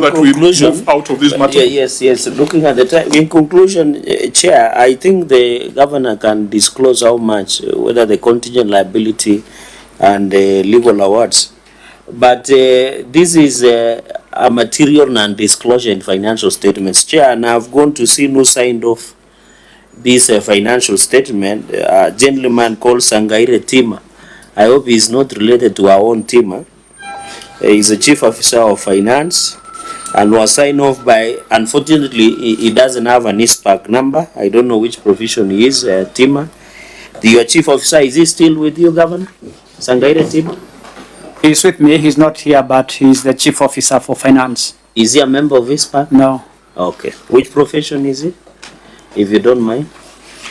that we move out of this matter? Yes. Looking at the time, in conclusion, Chair, I think the governor can disclose how much, whether the contingent liability and legal awards. But this is a material non-disclosure in financial statements. Chair, and I've gone to see who signed off this financial statement, a gentleman called Sangaire Tima. I hope he's not related to our own Tima. He's a chief officer of finance and was signed off by, unfortunately, he doesn't have an ISPAC number. I don't know which profession he is, Tima. Your chief officer, is he still with you, Governor? Sangaire Tima? He's with me. He's not here, but he's the chief officer for finance. Is he a member of ISPAC? No. Okay. Which profession is he, if you don't mind?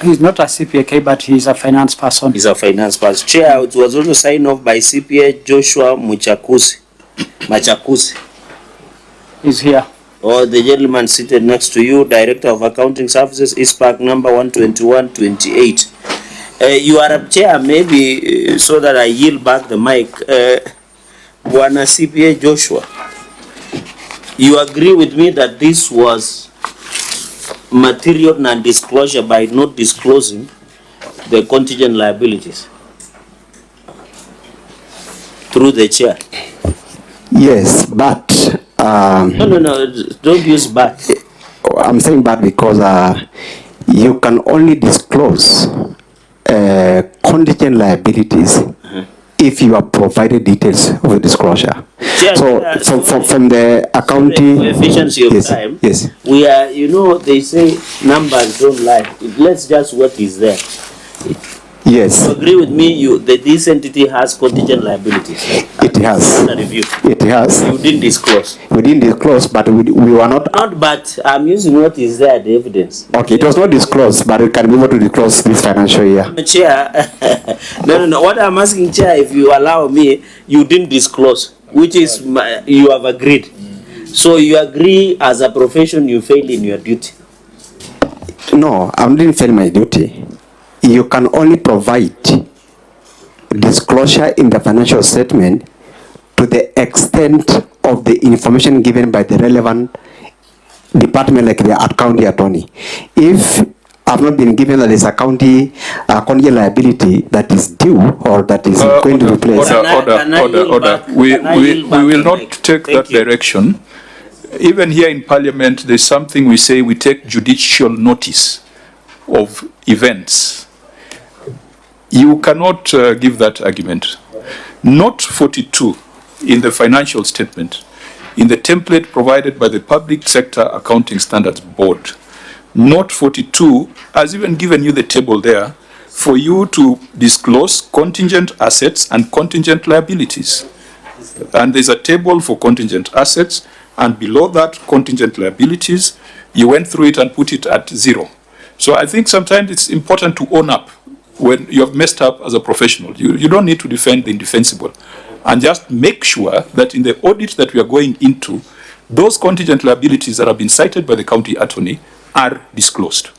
He's not a CPA, but he's a finance person. He's a finance person. Chair, it was also signed off by CPA Joshua Machakusi. He's here. Or the gentleman seated next to you, Director of Accounting Services, ISPAC number 12128. You are a chair, maybe so that I yield back the mic. Bwana CPA Joshua, you agree with me that this was material non-disclosure by not disclosing the contingent liabilities through the chair? Yes, but no, don't use but. I'm saying but because you can only disclose contingent liabilities if you are provided details of the disclosure. Yeah, so from the accounting efficiency of time, yes, we are, they say numbers don't lie. Let's just what is there. Yes. You agree with me? This entity has contingent liabilities. It has. Review. It has. You didn't disclose. We didn't disclose, but we were not. Not, but I'm using what is there, the evidence. Okay, it was not disclosed, but we can be able to disclose this financial year. Chair, no. What I'm asking, Chair, if you allow me, you didn't disclose, which is you have agreed. So you agree as a profession you failed in your duty. No, I didn't fail my duty. You can only provide disclosure in the financial statement to the extent of the information given by the relevant department, like the county attorney. If I've not been given that is a county contingent liability that is due or that is going to be placed. Order. We will not take that direction. Even here in Parliament, there's something we say we take judicial notice of events. You cannot give that argument. Note 42 in the financial statement, in the template provided by the Public Sector Accounting Standards Board, Note 42 has even given you the table there for you to disclose contingent assets and contingent liabilities. And there's a table for contingent assets, and below that, contingent liabilities. You went through it and put it at 0. So I think sometimes it's important to own up when you have messed up as a professional. You don't need to defend the indefensible. And just make sure that in the audit that we are going into, those contingent liabilities that have been cited by the county attorney are disclosed.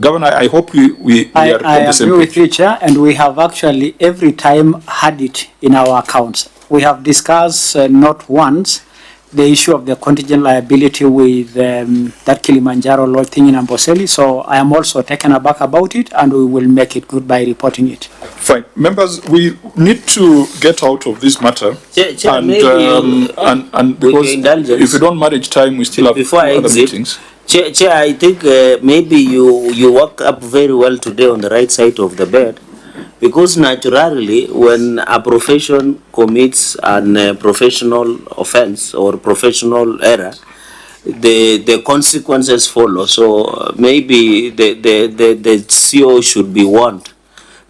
Governor, I hope we are on the same page. I agree with you, Chair, and we have actually every time had it in our accounts. We have discussed not once the issue of the contingent liability with that Kilimanjaro law thing in Amboseli. So I am also taken aback about it, and we will make it good by reporting it. Fine. Members, we need to get out of this matter. Chair, and because if you don't manage time, we still have other meetings. Chair, I think maybe you woke up very well today on the right side of the bed. Because naturally, when a profession commits a professional offense or professional error, the consequences follow. So maybe the CEO should be warned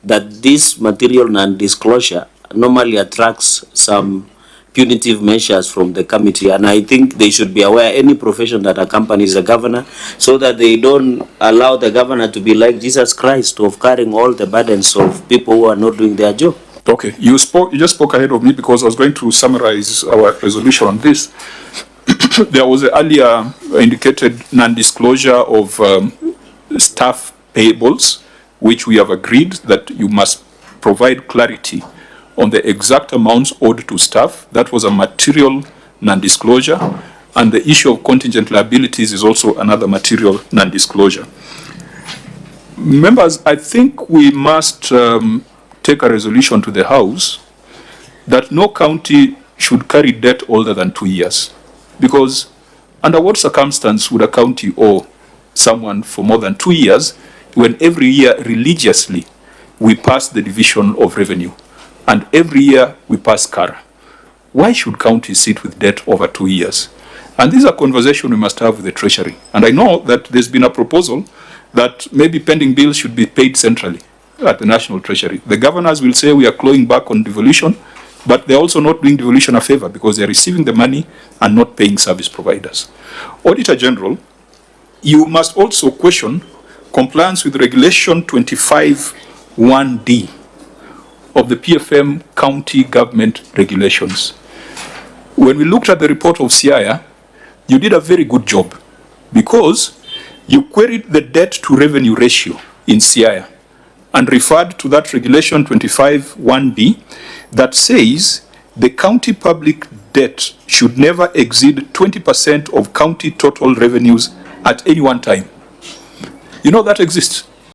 that this material non-disclosure normally attracts some punitive measures from the committee, and I think they should be aware, any profession that accompanies the governor, so that they don't allow the governor to be like Jesus Christ, of carrying all the burdens of people who are not doing their job. Okay, you just spoke ahead of me because I was going to summarize our resolution on this. There was an earlier indicated non-disclosure of staff payables, which we have agreed that you must provide clarity on the exact amounts owed to staff. That was a material non-disclosure. and the issue of contingent liabilities is also another material non-disclosure. Members, I think we must take a resolution to the House that no county should carry debt older than 2 years. Because under what circumstance would a county owe someone for more than 2 years when every year religiously we pass the division of revenue and every year we pass CARA? Why should counties sit with debt over 2 years? And this is a conversation we must have with the Treasury. And I know that there's been a proposal that maybe pending bills should be paid centrally at the National Treasury. The governors will say we are clawing back on devolution, but they're also not doing devolution a favor because they're receiving the money and not paying service providers. Auditor General, you must also question compliance with Regulation 25(1)(d) of the PFM county government regulations. When we looked at the report of CIA, you did a very good job because you queried the debt to revenue ratio in CIA and referred to that regulation 25(1)(b) that says the county public debt should never exceed 20% of county total revenues at any one time. You know that exists.